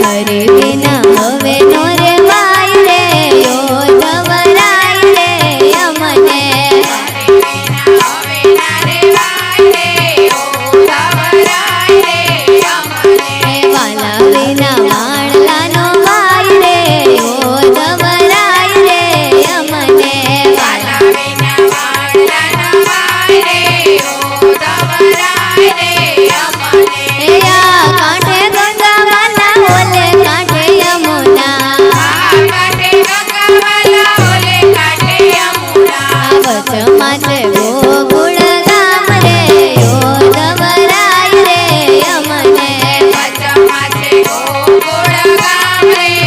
હરે વિના હવે નો રેવાય રે યોધવરાય રે અમને વાલા વિના વાણલાનો વાય રે યોધવરાય રે અમને કાંઠે ગંગાવાલા ઓલે કાંઠે યમુના વચમાં છે ગોકુળ ગામ રે યોધવરાય રે અમને ગોકુળ ગામ રે